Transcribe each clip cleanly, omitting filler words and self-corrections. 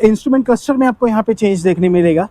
Instrument cluster में आपको यहाँ पे चेंज देखने मिलेगा।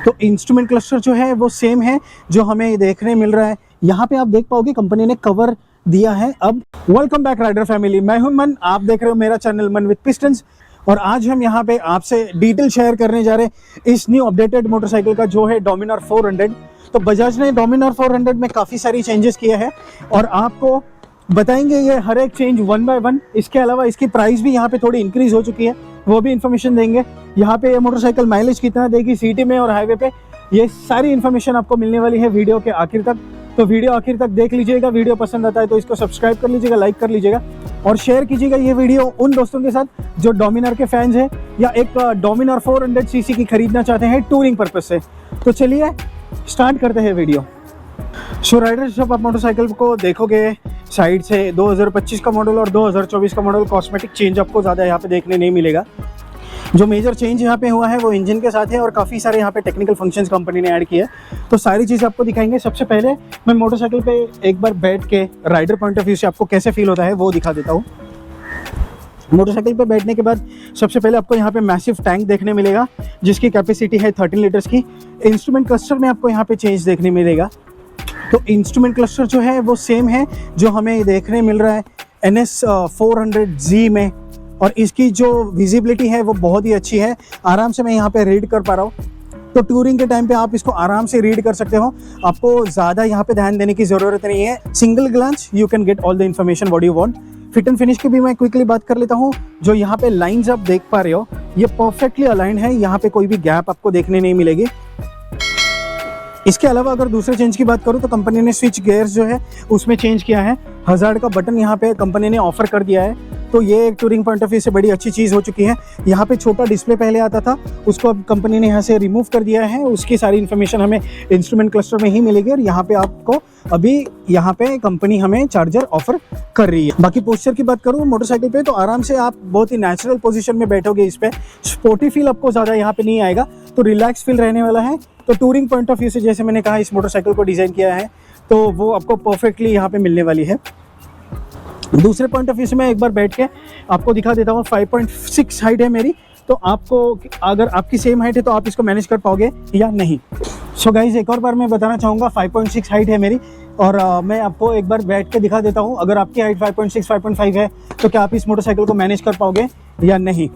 तो इंस्ट्रूमेंट क्लस्टर जो है वो सेम है जो हमें देखने मिल रहा है। यहाँ पे आप देख पाओगे कंपनी ने कवर दिया है। अब वेलकम बैक राइडर फैमिली, मैं हूं मन, आप देख रहे हो मेरा चैनल मन विद पिस्टन्स। और आज हम यहाँ पे आपसे डिटेल शेयर करने जा रहे हैं इस न्यू अपडेटेड मोटरसाइकिल का जो है डोमिनार 400। तो बजाज ने डोमिनार 400 में काफ़ी सारी चेंजेस किए हैं और आपको बताएंगे ये हर एक चेंज वन बाय वन। इसके अलावा इसकी प्राइस भी यहाँ पे थोड़ी इंक्रीज हो चुकी है, वो भी इन्फॉर्मेशन देंगे। यहाँ पे ये मोटरसाइकिल माइलेज कितना देगी सिटी में और हाईवे पे, ये सारी इन्फॉर्मेशन आपको मिलने वाली है वीडियो के आखिर तक। तो वीडियो आखिर तक देख लीजिएगा। वीडियो पसंद आता है तो इसको सब्सक्राइब कर लीजिएगा, लाइक कर लीजिएगा और शेयर कीजिएगा ये वीडियो उन दोस्तों के साथ जो डोमिनार के फैंस हैं या एक डोमिनार 400 सीसी की खरीदना चाहते हैं टूरिंग पर्पज से। तो चलिए स्टार्ट करते हैं वीडियो। सो राइडर्स, जब आप मोटरसाइकिल को देखोगे साइड से 2025 का मॉडल और 2024 का मॉडल, कॉस्मेटिक चेंज आपको ज़्यादा यहाँ पे देखने नहीं मिलेगा। जो मेजर चेंज यहाँ पे हुआ है वो इंजन के साथ है और काफ़ी सारे यहाँ पे टेक्निकल फंक्शंस कंपनी ने ऐड किए हैं। तो सारी चीज़ आपको दिखाएंगे। सबसे पहले मैं मोटरसाइकिल पे एक बार बैठ के राइडर पॉइंट ऑफ व्यू से आपको कैसे फील होता है वो दिखा देता हूँ। मोटरसाइकिल पे बैठने के बाद सबसे पहले आपको यहाँ पे मैसिव टैंक देखने मिलेगा जिसकी कैपेसिटी है 13 लीटर्स की। इंस्ट्रूमेंट क्लस्टर में आपको यहाँ पे चेंज देखने मिलेगा। तो इंस्ट्रूमेंट क्लस्टर जो है वो सेम है जो हमें देखने मिल रहा है NS 400Z में, और इसकी जो विजिबिलिटी है वो बहुत ही अच्छी है। आराम से मैं यहाँ पे रीड कर पा रहा हूँ। तो टूरिंग के टाइम पे आप इसको आराम से रीड कर सकते हो, आपको ज़्यादा यहाँ पे ध्यान देने की ज़रूरत नहीं है। Single glance you can get all the information what you want. Fit and finish की भी मैं क्विकली बात कर लेता हूँ। जो यहाँ पे लाइंस आप देख पा रहे हो ये परफेक्टली अलाइंड है, यहाँ पे कोई भी गैप आपको देखने नहीं मिलेगी। इसके अलावा अगर दूसरे चेंज की बात करूँ तो कंपनी ने स्विच गियर्स जो है उसमें चेंज किया है। हज़ार्ड का बटन यहाँ पे कंपनी ने ऑफर कर दिया है, तो ये एक टूरिंग पॉइंट ऑफ व्यू से बड़ी अच्छी चीज़ हो चुकी है। यहाँ पे छोटा डिस्प्ले पहले आता था, उसको अब कंपनी ने यहाँ से रिमूव कर दिया है। उसकी सारी इन्फॉर्मेशन हमें इंस्ट्रूमेंट क्लस्टर में ही मिलेगी और यहाँ पे आपको अभी यहाँ पे कंपनी हमें चार्जर ऑफर कर रही है। बाकी पोस्चर की बात करूँ मोटरसाइकिल पे तो आराम से आप बहुत ही नेचुरल पोजीशन में बैठोगे। इस पे स्पोर्टी फील आपको ज़्यादा यहाँ पे नहीं आएगा, तो रिलैक्स फील रहने वाला है। तो टूरिंग पॉइंट ऑफ व्यू से जैसे मैंने कहा इस मोटरसाइकिल को डिज़ाइन किया है तो वो आपको परफेक्टली यहाँ पे मिलने वाली है। दूसरे पॉइंट ऑफ व्यू से मैं एक बार बैठ के आपको दिखा देता हूँ। 5.6 हाइट है मेरी, तो आपको अगर आपकी सेम हाइट है तो आप इसको मैनेज कर पाओगे या नहीं। सो गाइज, एक और बार मैं बताना चाहूँगा 5.6 हाइट है मेरी और मैं आपको एक बार बैठ के दिखा देता हूँ। अगर आपकी हाइट 5.6 5.5 है तो क्या आप इस मोटरसाइकिल को मैनेज कर पाओगे या नहीं।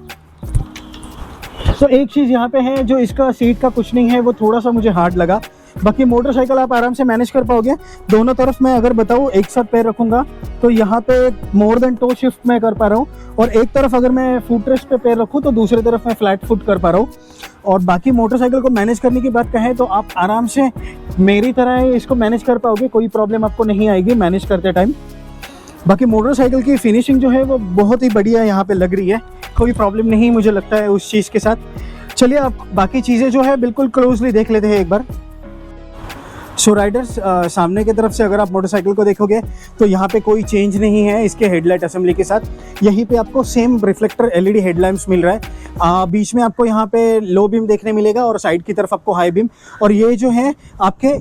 तो एक चीज़ यहाँ पे है जो इसका सीट का कुछ नहीं है वो थोड़ा सा मुझे हार्ड लगा, बाकी मोटरसाइकिल आप आराम से मैनेज कर पाओगे। दोनों तरफ मैं अगर बताऊँ एक साथ पैर रखूँगा तो यहाँ पे मोर देन टो शिफ्ट मैं कर पा रहा हूँ, और एक तरफ अगर मैं फुट रेस्ट पे पैर रखूँ तो दूसरी तरफ मैं फ्लैट फुट कर पा रहा हूँ। और बाकी मोटरसाइकिल को मैनेज करने की बात कहें तो आप आराम से मेरी तरह इसको मैनेज कर पाओगे, कोई प्रॉब्लम आपको नहीं आएगी मैनेज करते टाइम। बाकी मोटरसाइकिल की फिनिशिंग जो है वो बहुत ही बढ़िया यहाँ पे लग रही है, कोई प्रॉब्लम नहीं मुझे लगता है उस चीज़ के साथ। चलिए आप बाकी चीज़ें जो है बिल्कुल क्लोजली देख लेते हैं एक बार। सो राइडर्स, सामने की तरफ से अगर आप मोटरसाइकिल को देखोगे तो यहाँ पे कोई चेंज नहीं है इसके हेडलाइट असेंबली के साथ। यहीं पे आपको सेम रिफ्लेक्टर LED हेडलैम्प्स मिल रहा है। बीच में आपको यहाँ पे लो बीम देखने मिलेगा और साइड की तरफ आपको हाई बीम, और ये जो है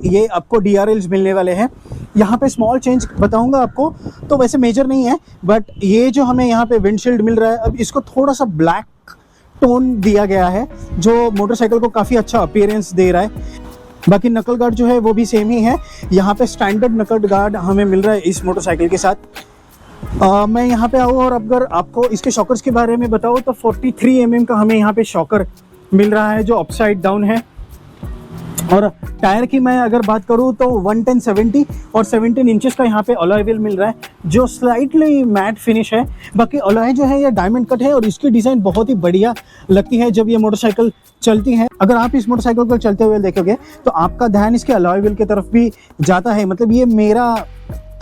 ये आपको DRLs मिलने वाले हैं। यहाँ पे स्मॉल चेंज बताऊँगा आपको, तो वैसे मेजर नहीं है, बट ये जो हमें यहाँ पे विंडशील्ड मिल रहा है अब इसको थोड़ा सा ब्लैक टोन दिया गया है जो मोटरसाइकिल को काफ़ी अच्छा अपीयरेंस दे रहा है। बाकी नकल गार्ड जो है वो भी सेम ही है, यहाँ पे स्टैंडर्ड नकल गार्ड हमें मिल रहा है इस मोटरसाइकिल के साथ। मैं यहाँ पे आऊँ और अगर आपको इसके शॉकर्स के बारे में बताऊँ तो 43 mm का हमें यहाँ पे शॉकर मिल रहा है जो अपसाइड डाउन है। और टायर की मैं अगर बात करूँ तो 110/70 और 17 इंचेस का यहाँ पे अलॉय व्हील मिल रहा है जो स्लाइटली मैट फिनिश है। बाकी अलॉय जो है ये डायमंड कट है और इसकी डिज़ाइन बहुत ही बढ़िया लगती है जब ये मोटरसाइकिल चलती है। अगर आप इस मोटरसाइकिल को चलते हुए देखोगे तो आपका ध्यान इसके अलॉय व्हील की तरफ भी जाता है, मतलब ये मेरा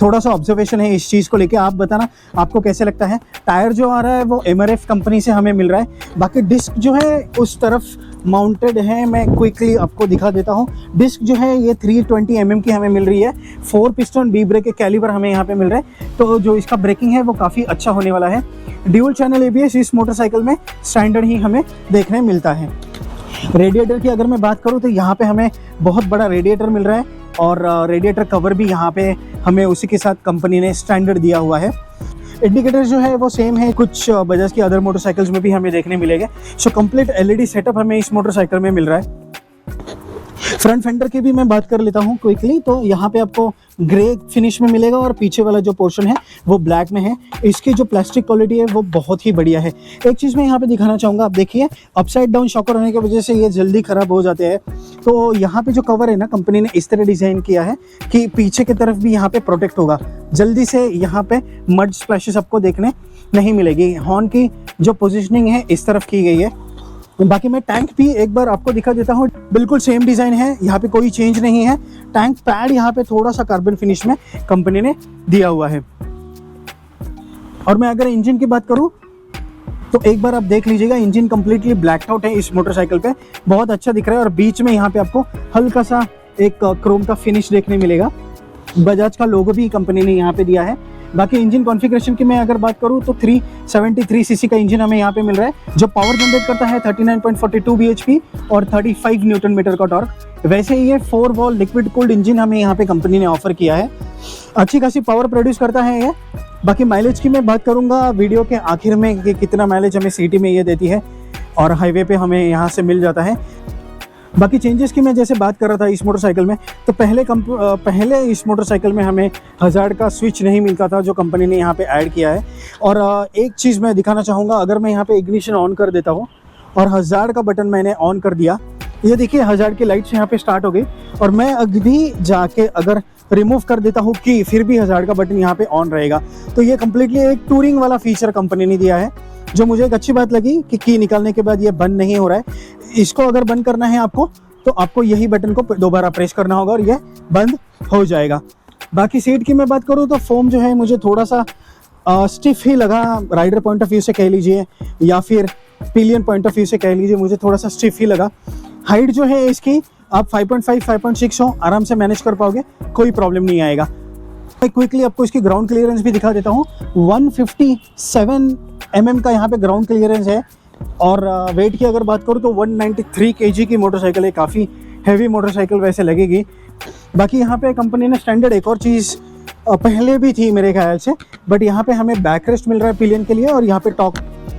थोड़ा सा ऑब्जर्वेशन है इस चीज़ को लेके। आप बताना आपको कैसे लगता है। टायर जो आ रहा है वो MRF कंपनी से हमें मिल रहा है। बाकी डिस्क जो है उस तरफ माउंटेड है, मैं क्विकली आपको दिखा देता हूँ। डिस्क जो है ये 320 mm की हमें मिल रही है। 4 पिस्टन B ब्रेक के कैलिबर हमें यहाँ पे मिल रहा है, तो जो इसका ब्रेकिंग है वो काफ़ी अच्छा होने वाला है। ड्यूल चैनल ABS इस मोटरसाइकिल में स्टैंडर्ड ही हमें देखने मिलता है। रेडिएटर की अगर मैं बात करूँ तो यहाँ पे हमें बहुत बड़ा रेडिएटर मिल रहा है और रेडिएटर कवर भी यहाँ पे हमें उसी के साथ कंपनी ने स्टैंडर्ड दिया हुआ है। इंडिकेटर जो है वो सेम है, कुछ बजाज की अदर मोटरसाइकिल्स में भी हमें देखने मिलेगा। सो कंप्लीट एलईडी सेटअप हमें इस मोटरसाइकिल में मिल रहा है। फ्रंट फेंडर की भी मैं बात कर लेता हूँ क्विकली। तो यहाँ पे आपको ग्रे फिनिश में मिलेगा और पीछे वाला जो पोर्शन है वो ब्लैक में है। इसकी जो प्लास्टिक क्वालिटी है वो बहुत ही बढ़िया है। एक चीज़ मैं यहाँ पे दिखाना चाहूँगा, आप देखिए अपसाइड डाउन शॉकर होने की वजह से ये जल्दी ख़राब हो जाते हैं। तो यहाँ पे जो कवर है ना, कंपनी ने इस तरह डिज़ाइन किया है कि पीछे की तरफ भी यहाँ पे प्रोटेक्ट होगा, जल्दी से यहाँ पे मड स्प्लैशेस आपको देखने नहीं मिलेगी। हॉर्न की जो पोजिशनिंग है इस तरफ की गई है। बाकी मैं टैंक भी एक बार आपको दिखा देता हूँ, बिल्कुल सेम डिज़ाइन है, यहाँ पे कोई चेंज नहीं है। टैंक पैड यहाँ पे थोड़ा सा कार्बन फिनिश में कंपनी ने दिया हुआ है। और मैं अगर इंजन की बात करूँ तो एक बार आप देख लीजिएगा, इंजन कंप्लीटली ब्लैक आउट है इस मोटरसाइकिल पे, बहुत अच्छा दिख रहा है। और बीच में यहाँ पे आपको हल्का सा एक क्रोम का फिनिश देखने मिलेगा। बजाज का लोगो भी कंपनी ने यहाँ पे दिया है। बाकी इंजन कॉन्फ़िगरेशन की मैं अगर बात करूँ तो 373 सीसी का इंजन हमें यहाँ पे मिल रहा है, जो पावर जनरेट करता है 39.42 bhp और 35 न्यूटन मीटर का टॉर्क। वैसे ये 4 वॉल लिक्विड कूल्ड इंजन हमें यहाँ पे कंपनी ने ऑफर किया है, अच्छी खासी पावर प्रोड्यूस करता है ये। बाकी माइलेज की मैं बात करूँगा वीडियो के आखिर में कि कितना माइलेज हमें सिटी में ये देती है और हाईवे पे हमें यहाँ से मिल जाता है। बाकी चेंजेस की मैं जैसे बात कर रहा था इस मोटरसाइकिल में, तो पहले इस मोटरसाइकिल में हमें हज़ार्ड का स्विच नहीं मिलता था, जो कंपनी ने यहाँ पे ऐड किया है। और एक चीज़ मैं दिखाना चाहूँगा, अगर मैं यहाँ पे इग्निशन ऑन कर देता हूँ और हज़ार्ड का बटन मैंने ऑन कर दिया, ये देखिए हज़ार्ड की लाइट्स यहाँ पे स्टार्ट हो गई। और मैं अभी जाके अगर रिमूव कर देता हूँ की, फिर भी हज़ार्ड का बटन यहाँ पे ऑन रहेगा। तो ये कम्प्लीटली एक टूरिंग वाला फीचर कंपनी ने दिया है, जो मुझे एक अच्छी बात लगी कि की निकालने के बाद ये बंद नहीं हो रहा है। इसको अगर बंद करना है आपको, तो आपको यही बटन को दोबारा प्रेस करना होगा और ये बंद हो जाएगा। बाकी सीट की मैं बात करूँ तो फोम जो है मुझे थोड़ा सा स्टिफ ही लगा, राइडर पॉइंट ऑफ व्यू से कह लीजिए या फिर पिलियन पॉइंट ऑफ व्यू से कह लीजिए, मुझे थोड़ा सा स्टिफ ही लगा। हाइट जो है इसकी आप 5.5 5.6 हो, आराम से मैनेज कर पाओगे, कोई प्रॉब्लम नहीं आएगा। मैं क्विकली आपको इसकी ग्राउंड क्लियरेंस भी दिखा देता हूँ। 157 mm का यहाँ पे ग्राउंड क्लियरेंस है। और वेट की अगर बात करूँ तो 193 kg की मोटरसाइकिल है, काफ़ी हैवी मोटरसाइकिल वैसे लगेगी। बाकी यहाँ पे कंपनी ने स्टैंडर्ड एक और चीज़ पहले भी थी मेरे ख्याल से, बट यहाँ पे हमें बैक रेस्ट मिल रहा है पिलियन के लिए, और यहाँ पे टॉप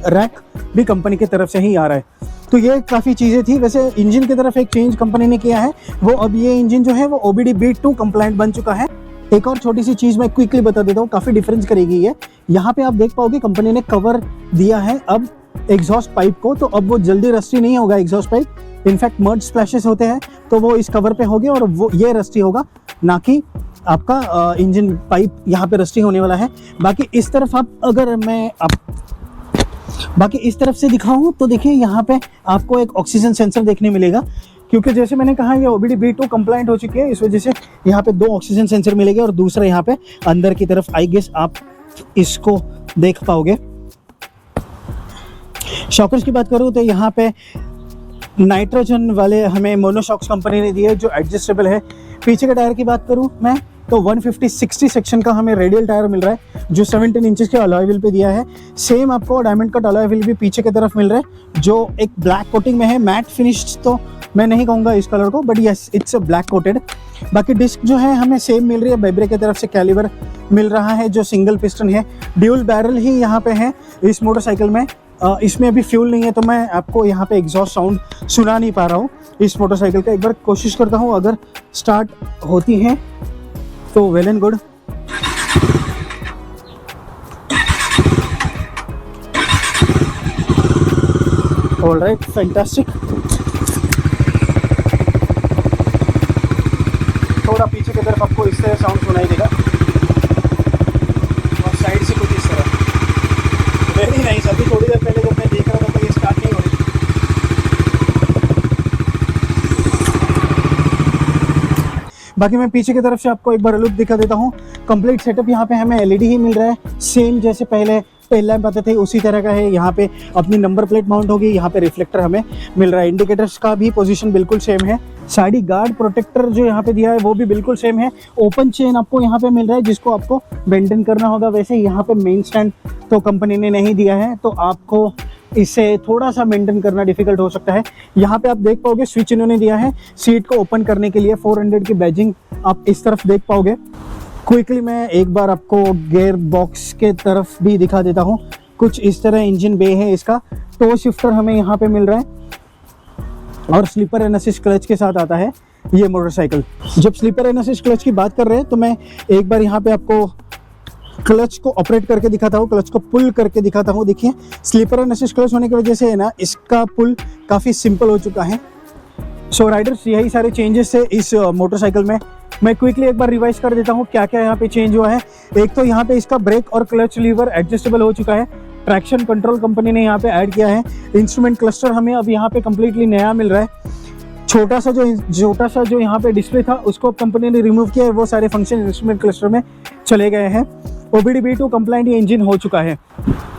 रैक भी कंपनी की तरफ से ही आ रहा है। तो ये काफ़ी चीज़ें थी। वैसे इंजन की तरफ एक चेंज कंपनी ने किया है, वो अब ये इंजन जो है वो OBD B2 कंप्लाइंट बन चुका है। एक और छोटी सी चीज़ मैं क्विकली बता देता हूँ, काफ़ी डिफरेंस करेगी ये। यहाँ पे आप देख पाओगे कंपनी ने कवर दिया है अब एग्जॉस्ट पाइप को, तो अब वो जल्दी रस्टी नहीं होगा exhaust pipe. In fact mud splashes होते हैं तो वो इस कवर पे होंगे और वो ये रस्टी होगा, ना कि आपका इंजन पाइप यहाँ पे रस्टी होने वाला है। बाकी इस तरफ बाकी इस तरफ से दिखाऊं तो देखिए यहाँ पे आपको एक ऑक्सीजन सेंसर देखने मिलेगा, क्योंकि जैसे मैंने कहा ये OBD B2 कंप्लाइंट हो चुकी है, इस वजह से यहाँ पे 2 ऑक्सीजन सेंसर मिलेंगे और दूसरा यहाँ पे अंदर की तरफ आई गेस आप इसको देख पाओगे। शॉकर्स की बात करूँ तो यहाँ पे नाइट्रोजन वाले हमें मोनोशॉक्स कंपनी ने दिए है, जो एडजस्टेबल है। पीछे के टायर की बात करूँ मैं तो 150/60 सेक्शन का हमें रेडियल टायर मिल रहा है, जो 17 इंचेस के अलॉय व्हील पे दिया है। सेम आपको डायमंड कट अलॉय व्हील भी पीछे की तरफ मिल रहा है, जो एक ब्लैक कोटिंग में है। मैट फिनिश तो मैं नहीं कहूँगा इस कलर को, but yes it's a black coated. बाकी डिस्क जो है हमें सेम मिल रही है, बेब्रे की तरफ से कैलिबर मिल रहा है, जो सिंगल पिस्टन है। ड्यूल बैरल ही यहाँ पे है इस मोटरसाइकिल में। इसमें अभी फ्यूल नहीं है, तो मैं आपको यहाँ पे एग्जॉस्ट साउंड सुना नहीं पा रहा हूँ इस मोटरसाइकिल का। एक बार कोशिश करता हूँ, अगर स्टार्ट होती है तो well and good. Alright, fantastic. थोड़ा पीछे की तरफ आपको इस तरह साउंड सुनाई देगा और साइड से कुछ इस तरह। Very nice. अभी थोड़ी देर पहले जब मैं देख रहा था तो ये स्टार्ट नहीं हो रही। बाकी मैं पीछे की तरफ से आपको एक बार लुक दिखा देता हूँ। कंप्लीट सेटअप यहाँ पे हमें LED ही मिल रहा है, सेम जैसे पहले टेल लैंप आते थे उसी तरह का है। यहाँ पे अपनी नंबर प्लेट माउंट होगी, यहाँ पे रिफ्लेक्टर हमें मिल रहा है। इंडिकेटर्स का भी पोजीशन बिल्कुल सेम है। साइड गार्ड प्रोटेक्टर जो यहाँ पे दिया है वो भी बिल्कुल सेम है। ओपन चेन आपको यहाँ पे मिल रहा है, जिसको आपको मेंटेन करना होगा। वैसे यहाँ पे मेन स्टैंड तो कंपनी ने नहीं दिया है, तो आपको इसे थोड़ा सा मेंटेन करना डिफिकल्ट हो सकता है। यहाँ पे आप देख पाओगे स्विच इन्होंने दिया है सीट को ओपन करने के लिए। 400 की बैजिंग आप इस तरफ देख पाओगे। क्विकली मैं एक बार आपको गियर बॉक्स के तरफ भी दिखा देता हूँ। कुछ इस तरह इंजन बे है इसका। टो शिफ्टर हमें यहाँ पे मिल रहा है और स्लीपर एंड असिस्ट क्लच के साथ आता है ये मोटरसाइकिल। जब स्लीपर एंड असिस्ट क्लच की बात कर रहे हैं तो मैं एक बार यहाँ पे आपको क्लच को ऑपरेट करके दिखाता हूँ, क्लच को पुल करके दिखाता हूँ। देखिए स्लीपर एंड असिस्ट क्लच होने की वजह से है ना, इसका पुल काफ़ी सिंपल हो चुका है। सो राइडर्स, यही सारे चेंजेस है इस मोटरसाइकिल में। मैं क्विकली एक बार रिवाइज कर देता हूँ क्या क्या यहाँ पे चेंज हुआ है। एक तो यहाँ पे इसका ब्रेक और क्लच लीवर एडजस्टेबल हो चुका है। ट्रैक्शन कंट्रोल कंपनी ने यहाँ पे ऐड किया है। इंस्ट्रूमेंट क्लस्टर हमें अब यहाँ पे कम्प्लीटली नया मिल रहा है। छोटा सा जो यहाँ पे डिस्प्ले था उसको कंपनी ने रिमूव किया है। वो सारे फंक्शन इंस्ट्रूमेंट क्लस्टर में चले गए हैं। OBD-B2 कंप्लाइंट ये इंजन हो चुका है।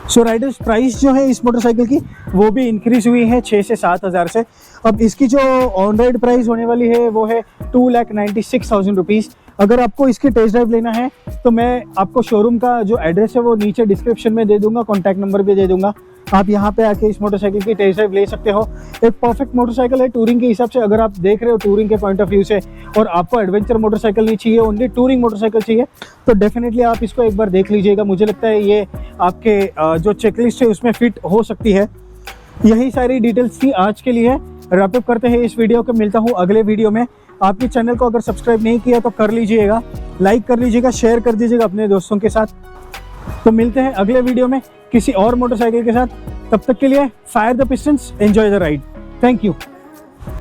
सो राइडर्स, प्राइस जो है इस मोटरसाइकिल की वो भी इंक्रीज हुई है 6 से 7 हज़ार से। अब इसकी जो ऑन राइड प्राइस होने वाली है वो है 2,96,000 रुपीज़। अगर आपको इसकी टेस्ट ड्राइव लेना है तो मैं आपको शोरूम का जो एड्रेस है वो नीचे डिस्क्रिप्शन में दे दूंगा, कॉन्टैक्ट नंबर भी दे दूंगा। आप यहाँ पे आके इस मोटरसाइकिल की टेस्ट ड्राइव ले सकते हो। एक परफेक्ट मोटरसाइकिल है टूरिंग के हिसाब से। अगर आप देख रहे हो टूरिंग के पॉइंट ऑफ व्यू से और आपको एडवेंचर मोटरसाइकिल नहीं चाहिए, ओनली टूरिंग मोटरसाइकिल चाहिए, तो डेफिनेटली आप इसको एक बार देख लीजिएगा। मुझे लगता है ये आपके जो चेकलिस्ट है उसमें फिट हो सकती है। यही सारी डिटेल्स थी आज के लिए। रैप अप करते हैं इस वीडियो को। मिलता हूँ अगले वीडियो में। आपके चैनल को अगर सब्सक्राइब नहीं किया तो कर लीजिएगा, लाइक कर लीजिएगा, शेयर कर दीजिएगा अपने दोस्तों के साथ। तो मिलते हैं अगले वीडियो में किसी और मोटरसाइकिल के साथ। तब तक के लिए fire the pistons, enjoy the ride. Thank you.